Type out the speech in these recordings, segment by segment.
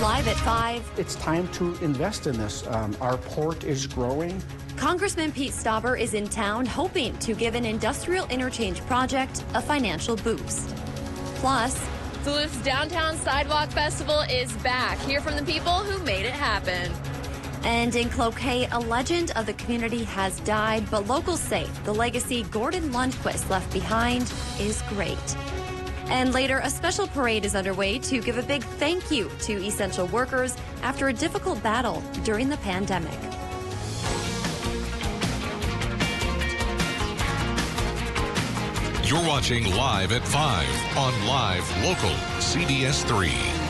Live at 5. It's time to invest in this. Our port is growing. Congressman Pete Stauber is in town hoping to give an industrial interchange project a financial boost. Plus, Duluth's Downtown Sidewalk Festival is back. Hear from the people who made it happen. And in Cloquet, a legend of the community has died, but locals say the legacy Gordon Lundquist left behind is great. And later, a special parade is underway to give a big thank you to essential workers after a difficult battle during the pandemic. You're watching Live at 5 on Live Local CBS3.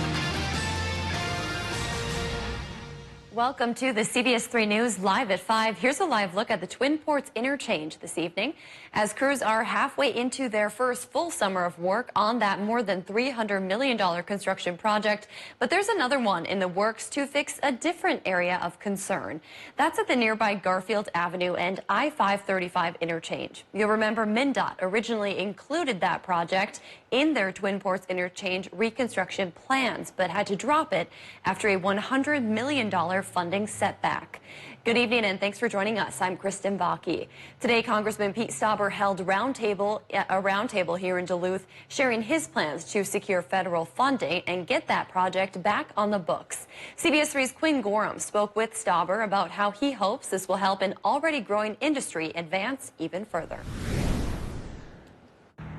Welcome to the CBS3 News Live at 5. Here's a live look at the Twin Ports interchange this evening as crews are halfway into their first full summer of work on that more than $300 million construction project. But there's another one in the works to fix a different area of concern. That's at the nearby Garfield Avenue and I-535 interchange. You'll remember MnDOT originally included that project in their Twin Ports interchange reconstruction plans, but had to drop it after a $100 million funding setback. Good evening and thanks for joining us. I'm Kristen Bakke. Today, Congressman Pete Stauber held a roundtable here in Duluth, sharing his plans to secure federal funding and get that project back on the books. CBS3's Quinn Gorham spoke with Stauber about how he hopes this will help an already growing industry advance even further.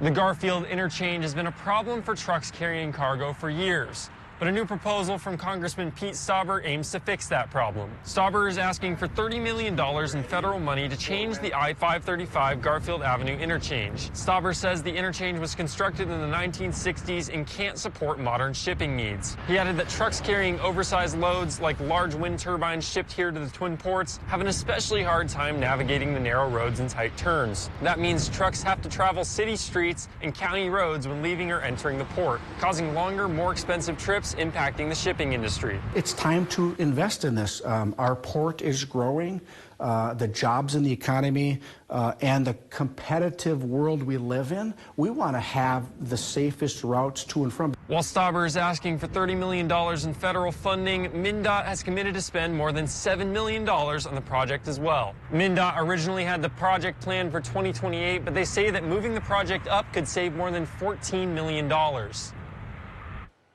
The Garfield interchange has been a problem for trucks carrying cargo for years. But a new proposal from Congressman Pete Stauber aims to fix that problem. Stauber is asking for $30 million in federal money to change the I-535 Garfield Avenue interchange. Stauber says the interchange was constructed in the 1960s and can't support modern shipping needs. He added that trucks carrying oversized loads like large wind turbines shipped here to the Twin Ports have an especially hard time navigating the narrow roads and tight turns. That means trucks have to travel city streets and county roads when leaving or entering the port, causing longer, more expensive trips, impacting the shipping industry. It's time to invest in this. Our port is growing. The jobs in the economy and the competitive world we live in, we want to have the safest routes to and from. While Stauber is asking for $30 million in federal funding, MnDOT has committed to spend more than $7 million on the project as well. MnDOT originally had the project planned for 2028, but they say that moving the project up could save more than $14 million.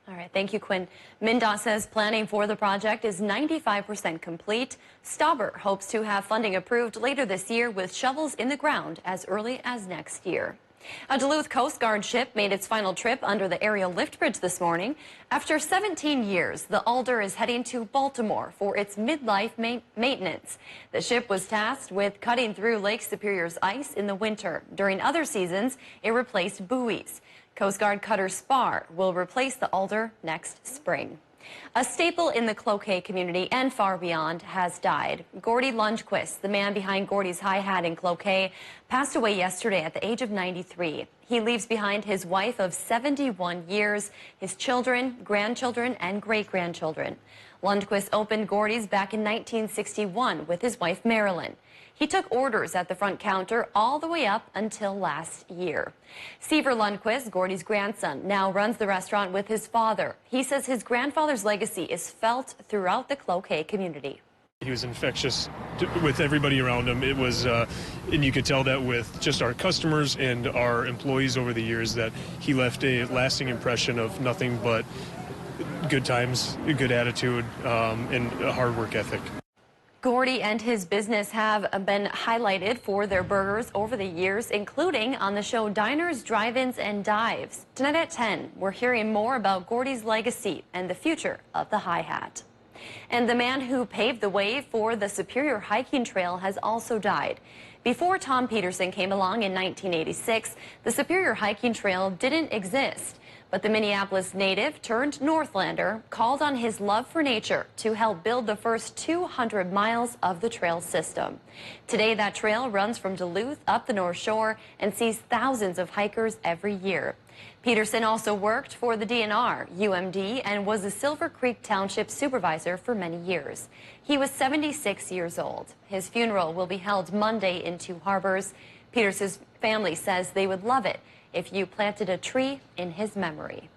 All right, thank you, Quinn. MnDOT says planning for the project is 95% complete. Stauber hopes to have funding approved later this year with shovels in the ground as early as next year. A Duluth Coast Guard ship made its final trip under the aerial lift bridge this morning. After 17 years, the Alder is heading to Baltimore for its midlife maintenance. The ship was tasked with cutting through Lake Superior's ice in the winter. During other seasons, it replaced buoys. Coast Guard cutter Spar will replace the Alder next spring. A staple in the Cloquet community and far beyond has died. Gordy Lundquist, the man behind Gordy's Hi-Hat in Cloquet, passed away yesterday at the age of 93. He leaves behind his wife of 71 years, his children, grandchildren, and great-grandchildren. Lundquist opened Gordy's back in 1961 with his wife Marilyn. He took orders at the front counter all the way up until last year. Seaver Lundquist, Gordy's grandson, now runs the restaurant with his father. He says his grandfather's legacy is felt throughout the Cloquet community. He was infectious with everybody around him. It was, and you could tell that with just our customers and our employees over the years, that he left a lasting impression of nothing but good times, a good attitude, and a hard work ethic. Gordy and his business have been highlighted for their burgers over the years, including on the show Diners, Drive-Ins, and Dives. Tonight at 10, we're hearing more about Gordy's legacy and the future of the Hi-Hat. And the man who paved the way for the Superior Hiking Trail has also died. Before Tom Peterson came along in 1986, the Superior Hiking Trail didn't exist. But the Minneapolis native turned Northlander called on his love for nature to help build the first 200 miles of the trail system. Today, that trail runs from Duluth up the North Shore and sees thousands of hikers every year. Peterson also worked for the DNR, UMD, and was the Silver Creek Township supervisor for many years. He was 76 years old. His funeral will be held Monday in Two Harbors. Peterson's family says they would love it if you planted a tree in his memory.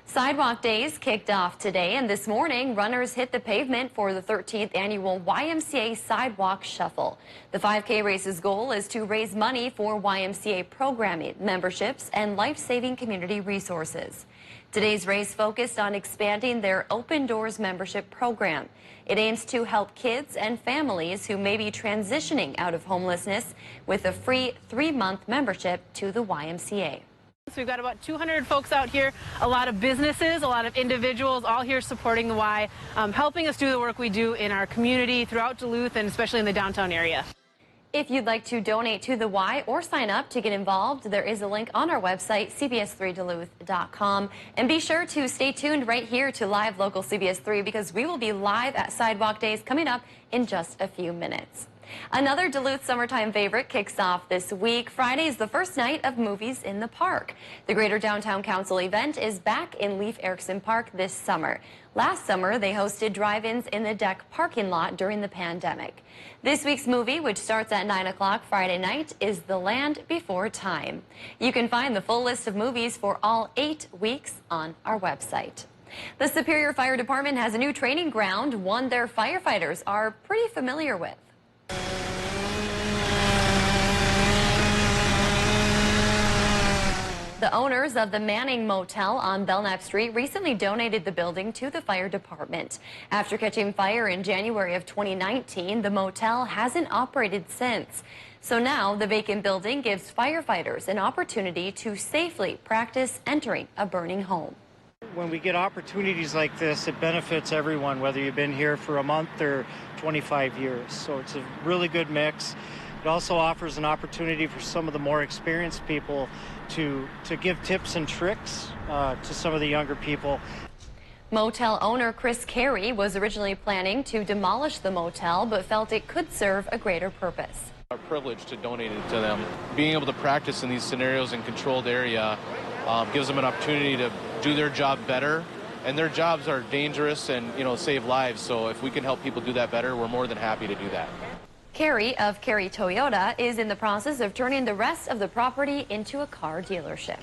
Sidewalk Days kicked off today, and this morning, runners hit the pavement for the 13th annual YMCA Sidewalk Shuffle. The 5K race's goal is to raise money for YMCA programming, memberships, and life-saving community resources. Today's race focused on expanding their Open Doors membership program. It aims to help kids and families who may be transitioning out of homelessness with a free 3-month membership to the YMCA. So we've got about 200 folks out here, a lot of businesses, a lot of individuals, all here supporting the Y, helping us do the work we do in our community throughout Duluth and especially in the downtown area. If you'd like to donate to the Y or sign up to get involved, there is a link on our website, CBS3Duluth.com. And be sure to stay tuned right here to Live Local CBS3 because we will be live at Sidewalk Days coming up in just a few minutes. Another Duluth summertime favorite kicks off this week. Friday is the first night of Movies in the Park. The Greater Downtown Council event is back in Leif Erikson Park this summer. Last summer, they hosted drive-ins in the deck parking lot during the pandemic. This week's movie, which starts at 9 o'clock Friday night, is The Land Before Time. You can find the full list of movies for all 8 weeks on our website. The Superior Fire Department has a new training ground, one their firefighters are pretty familiar with. The owners of the Manning Motel on Belknap Street recently donated the building to the fire department. After catching fire in January of 2019, the motel hasn't operated since. So now the vacant building gives firefighters an opportunity to safely practice entering a burning home. When we get opportunities like this, it benefits everyone, whether you've been here for a month or 25 years. So it's a really good mix. It also offers an opportunity for some of the more experienced people to give tips and tricks to some of the younger people. Motel owner Chris Carey was originally planning to demolish the motel, but felt it could serve a greater purpose. Our privilege to donate it to them. Being able to practice in these scenarios in controlled area gives them an opportunity to do their job better. And their jobs are dangerous and, save lives. So if we can help people do that better, we're more than happy to do that. Carey of Carey Toyota is in the process of turning the rest of the property into a car dealership.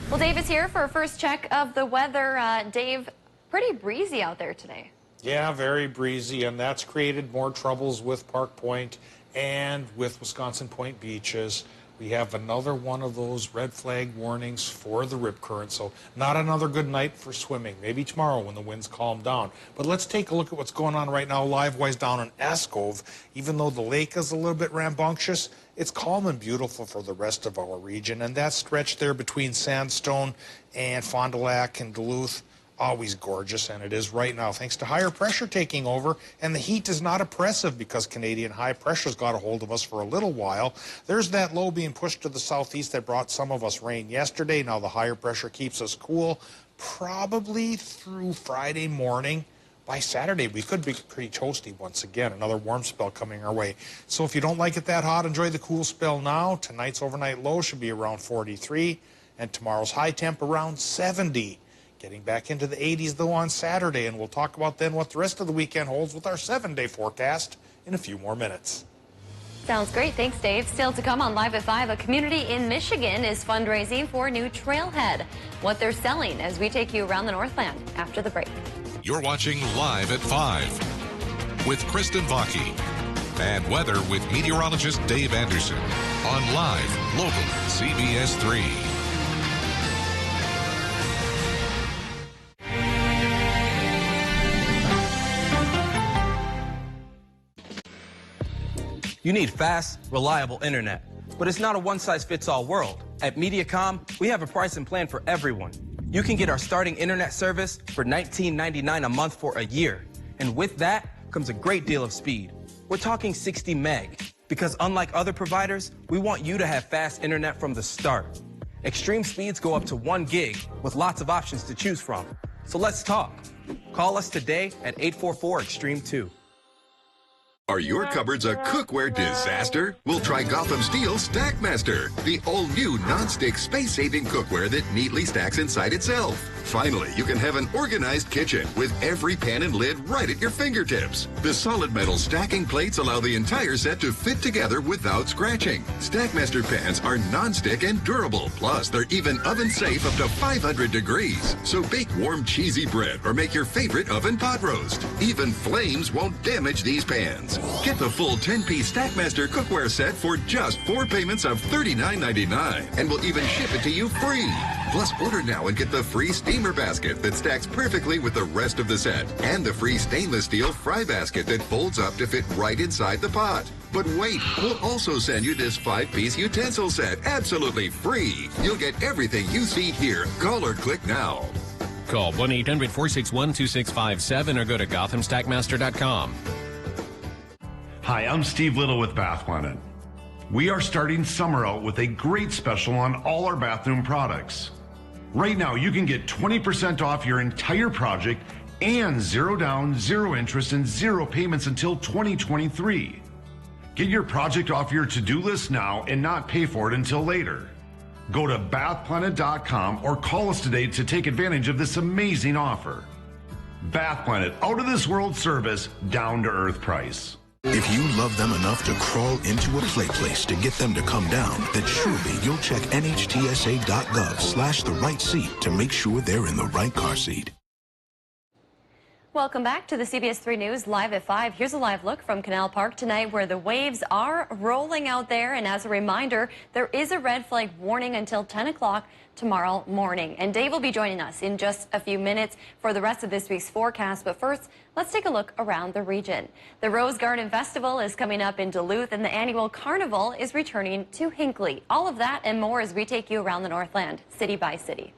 Well, Dave is here for a first check of the weather. Dave, pretty breezy out there today. Yeah, very breezy, and that's created more troubles with Park Point and with Wisconsin Point beaches. We have another one of those red flag warnings for the rip current, so not another good night for swimming. Maybe tomorrow when the winds calm down. But let's take a look at what's going on right now live-wise down in Escove. Even though the lake is a little bit rambunctious, it's calm and beautiful for the rest of our region. And that stretch there between Sandstone and Fond du Lac and Duluth, always gorgeous, and it is right now thanks to higher pressure taking over, and the heat is not oppressive because Canadian high pressure's got a hold of us for a little while. There's that low being pushed to the southeast that brought some of us rain yesterday. Now the higher pressure keeps us cool probably through Friday morning. By Saturday, we could be pretty toasty once again. Another warm spell coming our way. So if you don't like it that hot, enjoy the cool spell now. Tonight's overnight low should be around 43, and tomorrow's high temp around 70. Getting back into the 80s, though, on Saturday, and we'll talk about then what the rest of the weekend holds with our 7-day forecast in a few more minutes. Sounds great. Thanks, Dave. Still to come on Live at 5, a community in Michigan is fundraising for a new trailhead. What they're selling as we take you around the Northland after the break. You're watching Live at 5 with Kristen Vaki and weather with meteorologist Dave Anderson on Live Local CBS3. You need fast, reliable internet, but it's not a one-size-fits-all world. At Mediacom, we have a pricing plan for everyone. You can get our starting internet service for $19.99 a month for a year. And with that comes a great deal of speed. We're talking 60 meg, because unlike other providers, we want you to have fast internet from the start. Extreme speeds go up to 1 gig with lots of options to choose from. So let's talk. Call us today at 844-EXTREME2. Are your cupboards a cookware disaster? We'll try Gotham Steel Stackmaster, the all-new non-stick space-saving cookware that neatly stacks inside itself. Finally, you can have an organized kitchen with every pan and lid right at your fingertips. The solid metal stacking plates allow the entire set to fit together without scratching. Stackmaster pans are non-stick and durable. Plus, they're even oven safe up to 500 degrees. So bake warm cheesy bread or make your favorite oven pot roast. Even flames won't damage these pans. Get the full 10-piece Stackmaster cookware set for just 4 payments of $39.99, and we'll even ship it to you free. Plus, order now and get the free steamer basket that stacks perfectly with the rest of the set, and the free stainless steel fry basket that folds up to fit right inside the pot. But wait, we'll also send you this 5-piece utensil set absolutely free. You'll get everything you see here. Call or click now. Call 1-800-461-2657 or go to GothamStackmaster.com. Hi, I'm Steve Little with Bath Planet. We are starting summer out with a great special on all our bathroom products. Right now, you can get 20% off your entire project and 0 down, 0 interest, and 0 payments until 2023. Get your project off your to-do list now and not pay for it until later. Go to bathplanet.com or call us today to take advantage of this amazing offer. Bath Planet, out of this world service, down to earth price. If you love them enough to crawl into a play place to get them to come down, then surely you'll check nhtsa.gov/the right seat to make sure they're in the right car seat. Welcome back to the CBS3 News Live at 5. Here's a live look from Canal Park tonight where the waves are rolling out there. And as a reminder, there is a red flag warning until 10 o'clock tomorrow morning. And Dave will be joining us in just a few minutes for the rest of this week's forecast. But first, let's take a look around the region. The Rose Garden Festival is coming up in Duluth, and the annual Carnival is returning to Hinckley. All of that and more as we take you around the Northland, city by city.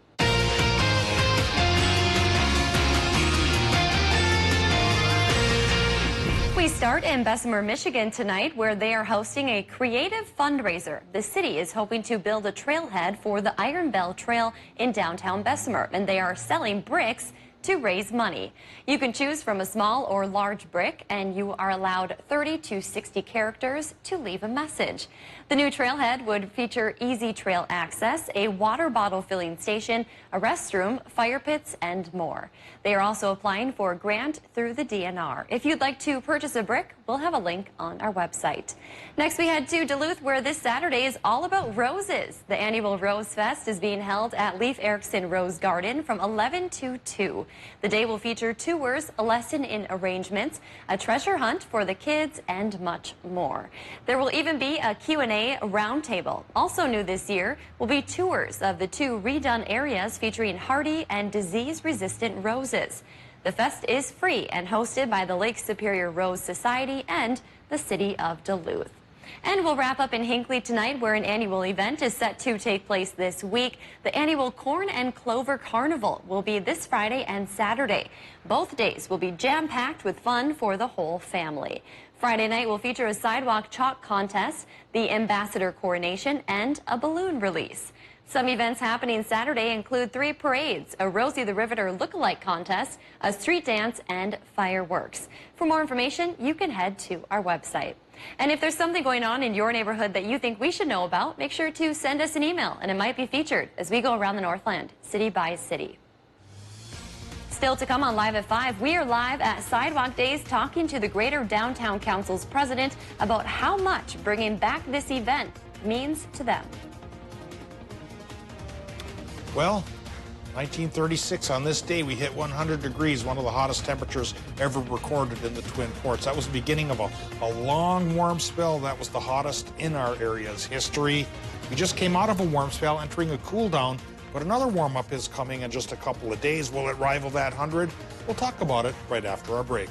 We start in Bessemer, Michigan tonight, where they are hosting a creative fundraiser. The city is hoping to build a trailhead for the Iron Bell Trail in downtown Bessemer, and they are selling bricks to raise money. You can choose from a small or large brick, and you are allowed 30 to 60 characters to leave a message. The new trailhead would feature easy trail access, a water bottle filling station, a restroom, fire pits, and more. They are also applying for a grant through the DNR. If you'd like to purchase a brick, we'll have a link on our website. Next, we head to Duluth, where this Saturday is all about roses. The annual Rose Fest is being held at Leif Erikson Rose Garden from 11 to 2. The day will feature tours, a lesson in arrangements, a treasure hunt for the kids, and much more. There will even be a Q&A roundtable. Also new this year will be tours of the 2 redone areas featuring hardy and disease-resistant roses. The fest is free and hosted by the Lake Superior Rose Society and the city of Duluth. And we'll wrap up in Hinckley tonight, where an annual event is set to take place this week. The annual Corn and Clover Carnival will be this Friday and Saturday. Both days will be jam-packed with fun for the whole family. Friday night will feature a sidewalk chalk contest, the ambassador coronation, and a balloon release. Some events happening Saturday include 3 parades, a Rosie the Riveter look-alike contest, a street dance, and fireworks. For more information, you can head to our website. And if there's something going on in your neighborhood that you think we should know about, make sure to send us an email, and it might be featured as we go around the Northland, city by city. Still to come on Live at 5, we are live at Sidewalk Days talking to the Greater Downtown Council's president about how much bringing back this event means to them. Well, 1936, on this day, we hit 100 degrees, one of the hottest temperatures ever recorded in the Twin Ports. That was the beginning of a long warm spell. That was the hottest in our area's history. We just came out of a warm spell, entering a cool down, but another warm-up is coming in just a couple of days. Will it rival that 100? We'll talk about it right after our break.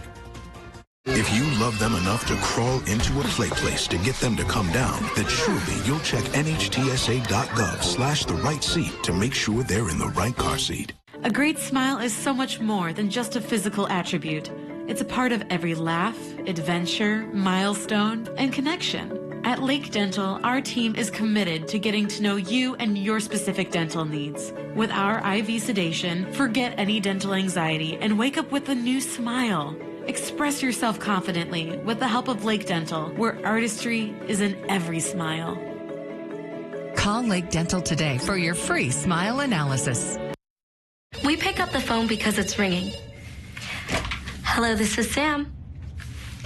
If you love them enough to crawl into a play place to get them to come down, then surely you'll check nhtsa.gov/the right seat to make sure they're in the right car seat. A great smile is so much more than just a physical attribute. It's a part of every laugh, adventure, milestone, and connection. At Lake Dental, our team is committed to getting to know you and your specific dental needs. With our IV sedation, forget any dental anxiety and wake up with a new smile. Express yourself confidently with the help of Lake Dental, where artistry is in every smile. Call Lake Dental today for your free smile analysis. We We pick up the phone because it's ringing. Hello, this is Sam.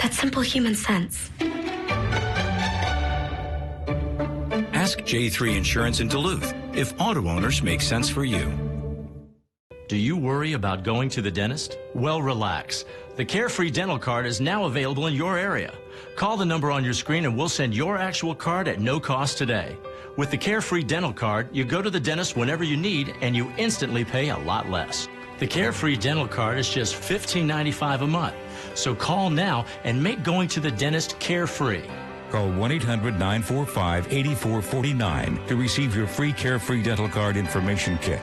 That's simple human sense. Ask J3 Insurance in Duluth if auto owners make sense for you. Do you worry about going to the dentist? Well, relax. The Carefree Dental Card is now available in your area. Call the number on your screen and we'll send your actual card at no cost today. With the Carefree Dental Card, you go to the dentist whenever you need and you instantly pay a lot less. The Carefree Dental Card is just $15.95 a month. So call now and make going to the dentist carefree. Call 1-800-945-8449 to receive your free Carefree Dental Card information kit.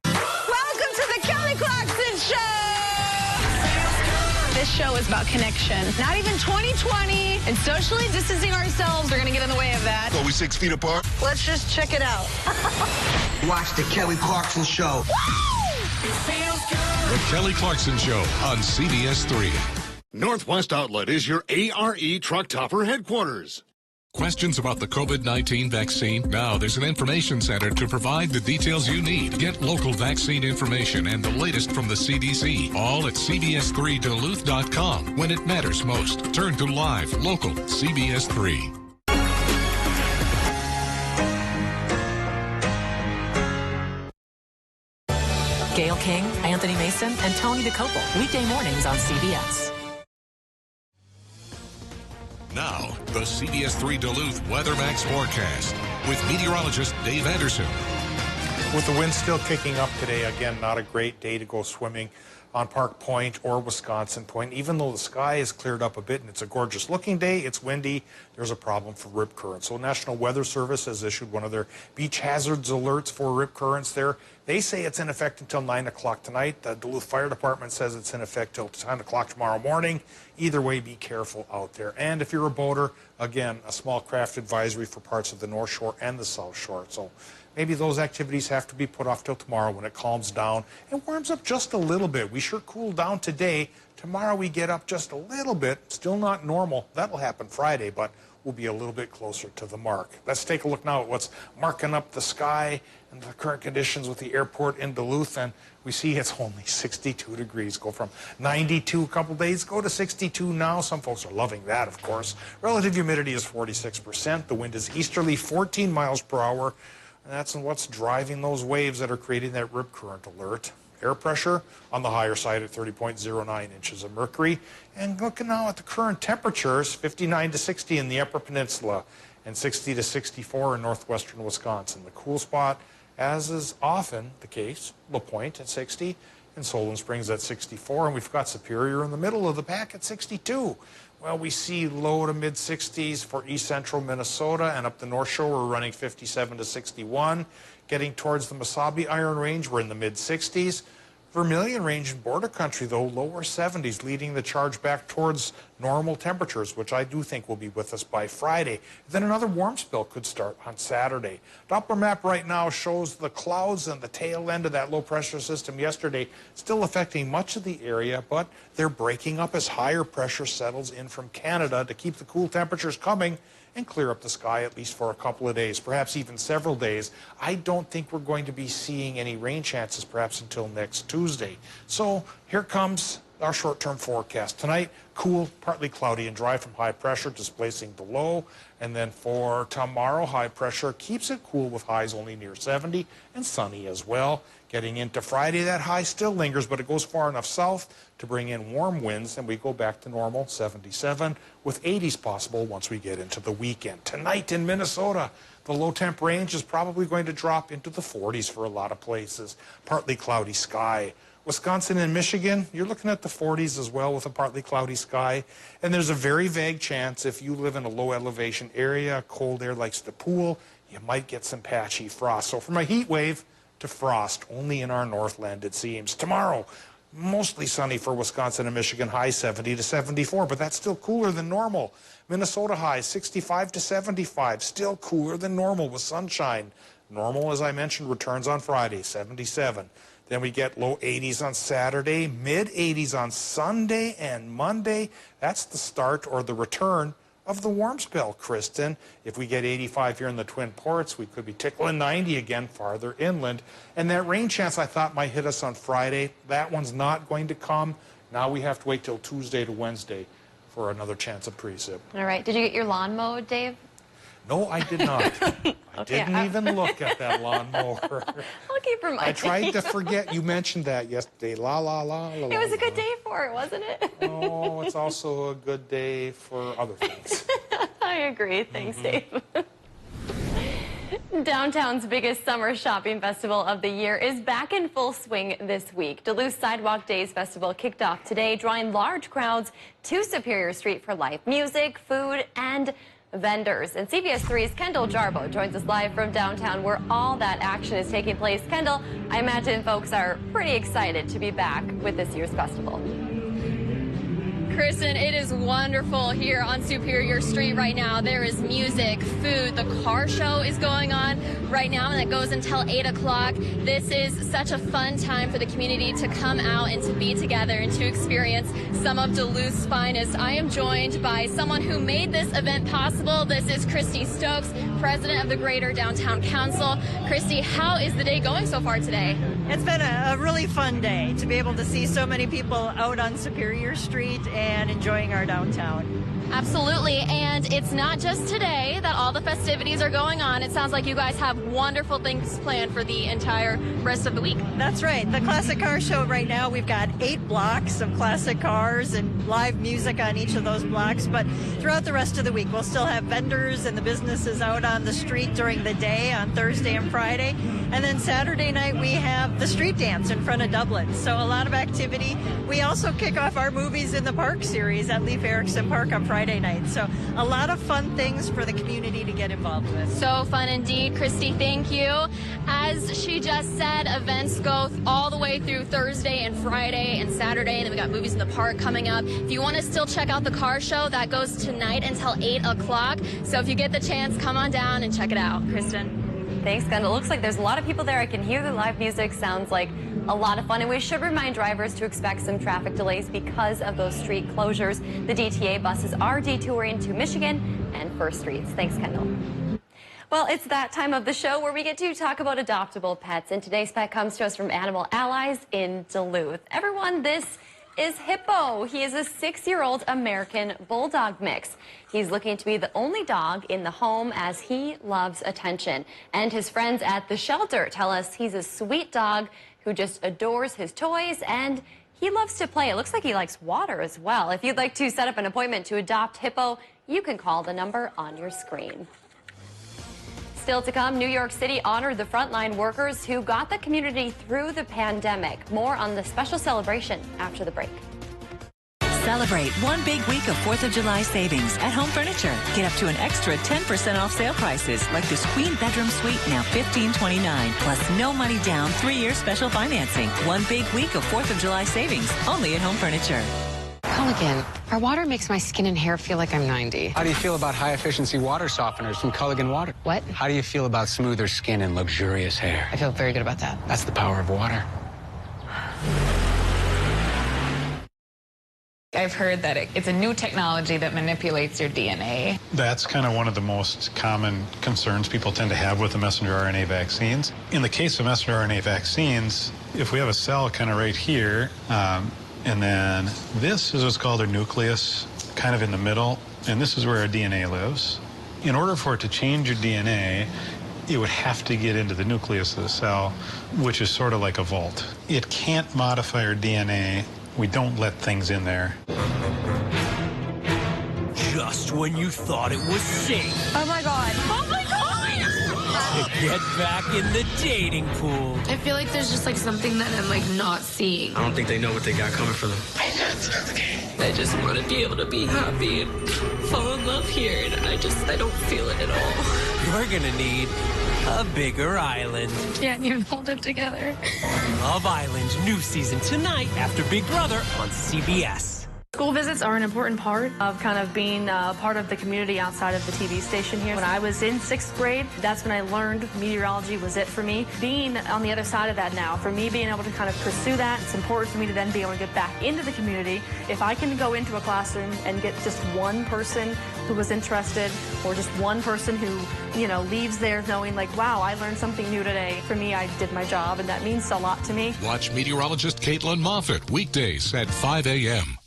Welcome to the Kelly Clarkson Show! This show is about connection. Not even 2020 and socially distancing ourselves are going to get in the way of that. Are we 6 feet apart? Let's just check it out. Watch the Kelly Clarkson Show. The Kelly Clarkson Show on CBS3. Northwest Outlet is your ARE truck topper headquarters. Questions about the COVID-19 vaccine? Now there's an information center to provide the details you need. Get local vaccine information and the latest from the CDC, all at CBS3Duluth.com. When it matters most, turn to live, local CBS3. Gail King, Anthony Mason, and Tony DeCopel. Weekday mornings on CBS. Now, the CBS3 Duluth WeatherMax forecast with meteorologist Dave Anderson. With the wind still kicking up today, again, not a great day to go swimming on Park Point or Wisconsin Point. Even though the sky is cleared up a bit and it's a gorgeous looking day, it's windy, there's a problem for rip currents. So National Weather Service has issued one of their beach hazards alerts for rip currents there. They say it's in effect until 9 o'clock tonight. The Duluth Fire Department says it's in effect till 10 o'clock tomorrow morning. Either way, be careful out there. And if you're a boater, again, a small craft advisory for parts of the North Shore and the South Shore. So maybe those activities have to be put off till tomorrow when it calms down and warms up just a little bit. We sure cooled down today. Tomorrow we get up just a little bit. Still not normal. That'll happen Friday, but we'll be a little bit closer to the mark. Let's take a look now at what's marking up the sky and the current conditions with the airport in Duluth. And we see it's only 62 degrees. Go from 92 a couple days, go to 62 now. Some folks are loving that, of course. Relative humidity is 46%. The wind is easterly 14 miles per hour. And that's what's driving those waves that are creating that rip current alert. Air pressure on the higher side at 30.09 inches of mercury. And looking now at the current temperatures, 59 to 60 in the Upper Peninsula and 60 to 64 in northwestern Wisconsin. The cool spot, as is often the case, LaPointe at 60 and Solon Springs at 64. And we've got Superior in the middle of the pack at 62. Well, we see low to mid-60s for east central Minnesota, and up the North Shore we're running 57 to 61. Getting towards the Mesabi Iron Range, we're in the mid-60s. Vermilion Range and border country, though, lower 70s, leading the charge back towards normal temperatures, which I do think will be with us by Friday. Then another warm spell could start on Saturday. Doppler map right now shows the clouds and the tail end of that low-pressure system yesterday still affecting much of the area, but they're breaking up as higher pressure settles in from Canada to keep the cool temperatures coming and clear up the sky at least for a couple of days, perhaps even several days. I don't think we're going to be seeing any rain chances perhaps until next Tuesday. So here comes our short-term forecast. Tonight, cool, partly cloudy and dry from high pressure displacing the low. And then for tomorrow, high pressure keeps it cool with highs only near 70 and sunny as well. Getting into Friday, that high still lingers, but it goes far enough south to bring in warm winds, and we go back to normal, 77, with 80s possible once we get into the weekend. Tonight in Minnesota, the low temp range is probably going to drop into the 40s for a lot of places. Partly cloudy sky. Wisconsin and Michigan, you're looking at the 40s as well with a partly cloudy sky. And there's a very vague chance if you live in a low elevation area, cold air likes to pool, you might get some patchy frost. So from a heat wave to frost, only in our Northland it seems. Tomorrow, mostly sunny for Wisconsin and Michigan, high 70 to 74, but that's still cooler than normal. Minnesota high 65 to 75, still cooler than normal with sunshine. Normal, as I mentioned, returns on Friday, 77. Then we get low 80s on Saturday, mid 80s on Sunday and Monday. That's the start or the return of the warm spell, Kristen. If we get 85 here in the Twin Ports, we could be tickling 90 again farther inland. And that rain chance I thought might hit us on Friday, that one's not going to come. Now we have to wait till Tuesday to Wednesday for another chance of precip. All right. Did you get your lawn mowed, Dave? No, I did not. I didn't even look at that lawnmower. I'll keep reminding I tried to you. forget. You mentioned that yesterday. La, la, la, la, It was a good day for it, wasn't it? Oh, it's also a good day for other things. I agree. Thanks, Dave. Downtown's biggest summer shopping festival of the year is back in full swing this week. Duluth Sidewalk Days Festival kicked off today, drawing large crowds to Superior Street for live music, food, and vendors. And CBS3's Kendall Jarbo joins us live from downtown where all that action is taking place. Kendall, I imagine folks are pretty excited to be back with this year's festival. Kristen, it is wonderful here on Superior Street right now. There is music, food, the car show is going on right now, and that goes until 8 o'clock. This is such a fun time for the community to come out and to be together and to experience some of Duluth's finest. I am joined by someone who made this event possible. This is Christy Stokes, president of the Greater Downtown Council. Christy, how is the day going so far today? It's been a really fun day to be able to see so many people out on Superior Street and enjoying our downtown. Absolutely, and it's not just today that all the festivities are going on. It sounds like you guys have wonderful things planned for the entire rest of the week. That's right. The Classic Car Show right now, we've got 8 blocks of classic cars and live music on each of those blocks, but throughout the rest of the week, we'll still have vendors and the businesses out on the street during the day on Thursday and Friday. And then Saturday night, we have the street dance in front of Dublin. So a lot of activity. We also kick off our Movies in the Park series at Leif Erikson Park on Friday night. So a lot of fun things for the community to get involved with. So fun indeed, Christy. Thank you. As she just said, events go all the way through Thursday and Friday and Saturday. And then we got Movies in the Park coming up. If you want to still check out the car show, that goes tonight until 8 o'clock. So if you get the chance, come on down and check it out. Kristen. Thanks, Kendall. Looks like there's a lot of people there. I can hear the live music. Sounds like a lot of fun. And we should remind drivers to expect some traffic delays because of those street closures. The DTA buses are detouring to Michigan and First Streets. Thanks, Kendall. Well, it's that time of the show where we get to talk about adoptable pets. And today's pet comes to us from Animal Allies in Duluth. Everyone, this is Hippo. He is a 6-year-old American Bulldog mix. He's looking to be the only dog in the home as he loves attention. And his friends at the shelter tell us he's a sweet dog who just adores his toys and he loves to play. It looks like he likes water as well. If you'd like to set up an appointment to adopt Hippo, you can call the number on your screen. Still to come, New York City honored the frontline workers who got the community through the pandemic. More on the special celebration after the break. Celebrate one big week of 4th of July savings at Home Furniture. Get up to an extra 10% off sale prices, like this queen bedroom suite, now $15.29. Plus no money down, 3-year special financing. One big week of 4th of July savings, only at Home Furniture. Culligan. Our water makes my skin and hair feel like I'm 90. How do you feel about high-efficiency water softeners from Culligan Water? What? How do you feel about smoother skin and luxurious hair? I feel very good about that. That's the power of water. I've heard that it's a new technology that manipulates your DNA. That's kind of one of the most common concerns people tend to have with the messenger RNA vaccines. In the case of messenger RNA vaccines, if we have a cell kind of right here, and then this is what's called our nucleus, kind of in the middle, and this is where our DNA lives. In order for it to change your DNA, it would have to get into the nucleus of the cell, which is sort of like a vault. It can't modify our DNA. We don't let things in there. Just when you thought it was safe. Oh my God. Oh my God. To get back in the dating pool. I feel like there's just like something that I'm like not seeing. I don't think they know what they got coming for them. I just want to be able to be happy and fall in love here, and I don't feel it at all. You're gonna need a bigger island. Can't even hold it together. Love Island's new season tonight after Big Brother on CBS. School visits are an important part of kind of being part of the community outside of the TV station here. When I was in 6th grade, that's when I learned meteorology was it for me. Being on the other side of that now, for me being able to kind of pursue that, it's important for me to then be able to get back into the community. If I can go into a classroom and get just one person who was interested, or just one person who, leaves there knowing like, wow, I learned something new today. For me, I did my job, and that means a lot to me. Watch meteorologist Caitlin Moffitt weekdays at 5 a.m.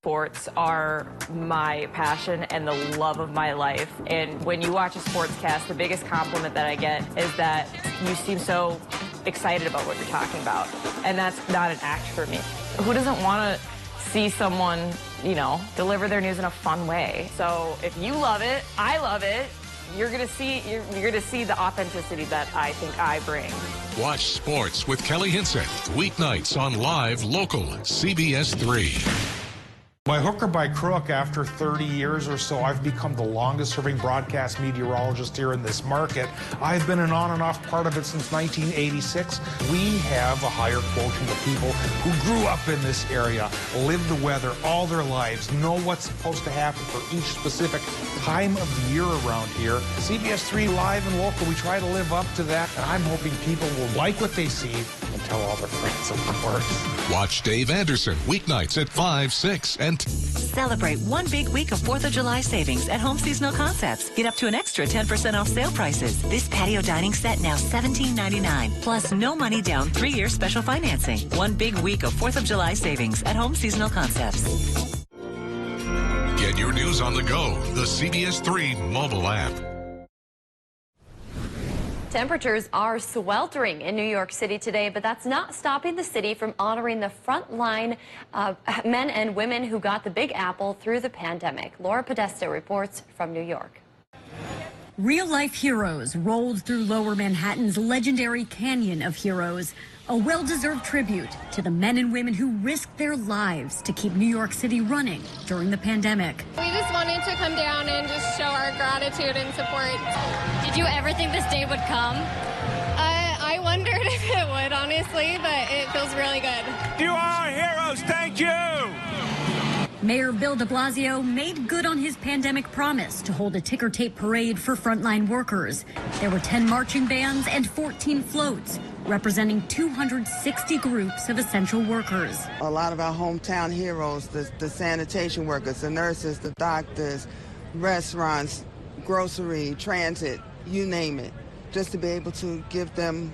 Sports are my passion and the love of my life. And when you watch a sportscast, the biggest compliment that I get is that you seem so excited about what you're talking about. And that's not an act for me. Who doesn't want to see someone, deliver their news in a fun way? So if you love it, I love it. You're gonna see the authenticity that I think I bring. Watch Sports with Kelly Hinsett weeknights on Live Local CBS3. By hook or by crook, after 30 years or so, I've become the longest-serving broadcast meteorologist here in this market. I've been an on and off part of it since 1986. We have a higher quotient of people who grew up in this area, live the weather all their lives, know what's supposed to happen for each specific time of the year around here. CBS3 Live and Local, we try to live up to that, and I'm hoping people will like what they see and tell all their friends, of course. Watch Dave Anderson weeknights at 5, 6, and Celebrate one big week of 4th of July savings at Home Seasonal Concepts. Get up to an extra 10% off sale prices. This patio dining set now $17.99. Plus no money down 3-year special financing. One big week of 4th of July savings at Home Seasonal Concepts. Get your news on the go. The CBS3 mobile app. Temperatures are sweltering in New York City today, but that's not stopping the city from honoring the frontline men and women who got the Big Apple through the pandemic. Laura Podesta reports from New York. Real-life heroes rolled through Lower Manhattan's legendary Canyon of Heroes, a well-deserved tribute to the men and women who risked their lives to keep New York City running during the pandemic. We just wanted to come down and just show our gratitude and support. Did you ever think this day would come? I wondered if it would, honestly, but it feels really good. You are heroes. Thank you. Mayor Bill de Blasio made good on his pandemic promise to hold a ticker tape parade for frontline workers. There were 10 marching bands and 14 floats, representing 260 groups of essential workers. A lot of our hometown heroes, the sanitation workers, the nurses, the doctors, restaurants, grocery, transit, you name it, just to be able to give them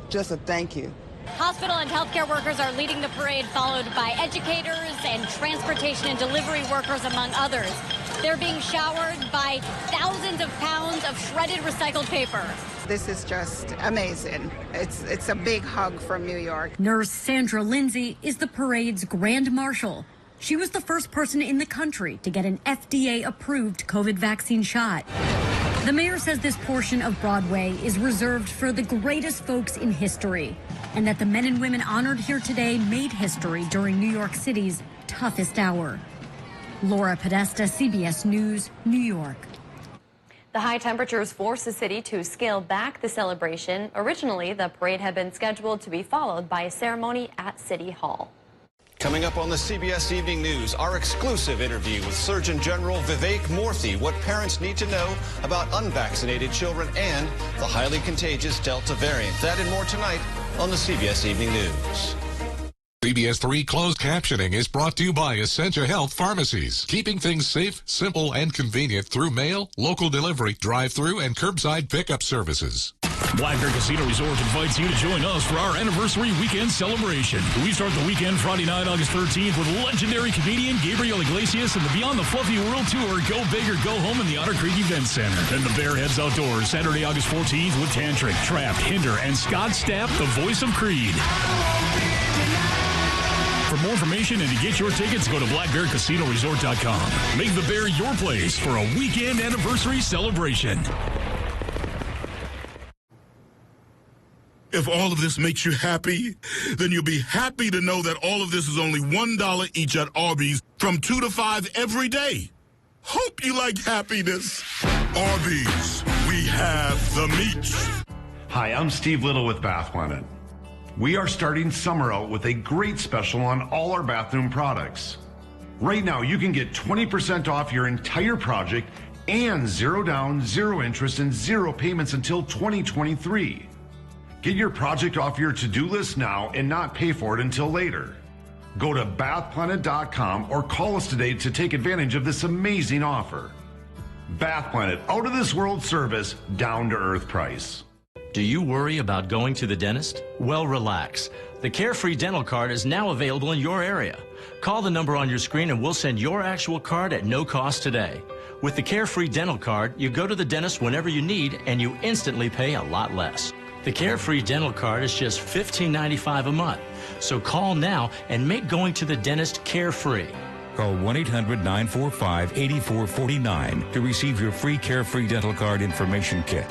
just a thank you. Hospital and healthcare workers are leading the parade, followed by educators and transportation and delivery workers, among others. They're being showered by thousands of pounds of shredded recycled paper. This is just amazing. It's a big hug from New York. Nurse Sandra Lindsay is the parade's grand marshal. She was the first person in the country to get an FDA-approved COVID vaccine shot. The mayor says this portion of Broadway is reserved for the greatest folks in history, and that the men and women honored here today made history during New York City's toughest hour. Laura Podesta, CBS News, New York. The high temperatures forced the city to scale back the celebration. Originally, the parade had been scheduled to be followed by a ceremony at City Hall. Coming up on the CBS Evening News, our exclusive interview with Surgeon General Vivek Murthy, what parents need to know about unvaccinated children and the highly contagious Delta variant. That and more tonight on the CBS Evening News. CBS3 closed captioning is brought to you by Essentia Health Pharmacies, keeping things safe, simple, and convenient through mail, local delivery, drive-through, and curbside pickup services. Black Bear Casino Resort invites you to join us for our anniversary weekend celebration. We start the weekend Friday night, August 13th, with legendary comedian Gabriel Iglesias and the Beyond the Fluffy World Tour Go Big or Go Home in the Otter Creek Event Center. Then the Bear heads outdoors Saturday, August 14th with Tantric, Trapped, Hinder, and Scott Stapp, the voice of Creed. For more information and to get your tickets, go to blackbearcasinoresort.com. Make the Bear your place for a weekend anniversary celebration. If all of this makes you happy, then you'll be happy to know that all of this is only $1 each at Arby's from 2 to 5 every day. Hope you like happiness. Arby's, we have the meats. Hi, I'm Steve Little with Bath Planet. We are starting summer out with a great special on all our bathroom products. Right now, you can get 20% off your entire project and 0 down, 0 interest, and 0 payments until 2023. Get your project off your to-do list now and not pay for it until later. Go to bathplanet.com or call us today to take advantage of this amazing offer. Bath Planet, out of this world service, down to earth price. Do you worry about going to the dentist? Well, relax. The Carefree Dental Card is now available in your area. Call the number on your screen and we'll send your actual card at no cost today. With the Carefree Dental Card, you go to the dentist whenever you need and you instantly pay a lot less. The Carefree Dental Card is just $15.95 a month. So call now and make going to the dentist carefree. Call 1-800-945-8449 to receive your free Carefree Dental Card information kit.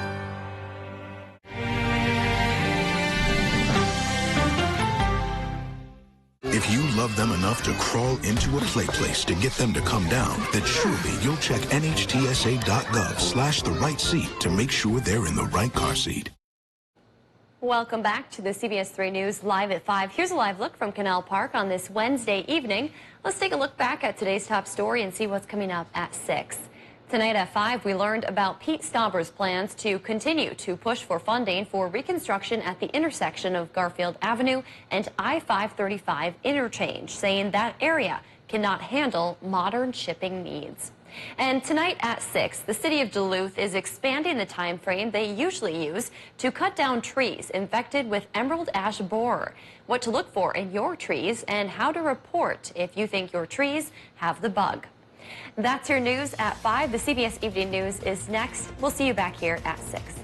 If you love them enough to crawl into a play place to get them to come down, then surely you'll check NHTSA.gov/the right seat to make sure they're in the right car seat. Welcome back to the CBS3 News Live at 5. Here's a live look from Canal Park on this Wednesday evening. Let's take a look back at today's top story and see what's coming up at 6. Tonight at 5, we learned about Pete Stauber's plans to continue to push for funding for reconstruction at the intersection of Garfield Avenue and I-535 interchange, saying that area cannot handle modern shipping needs. And tonight at 6, the city of Duluth is expanding the time frame they usually use to cut down trees infected with emerald ash borer. What to look for in your trees and how to report if you think your trees have the bug. That's your news at 5. The CBS Evening News is next. We'll see you back here at 6.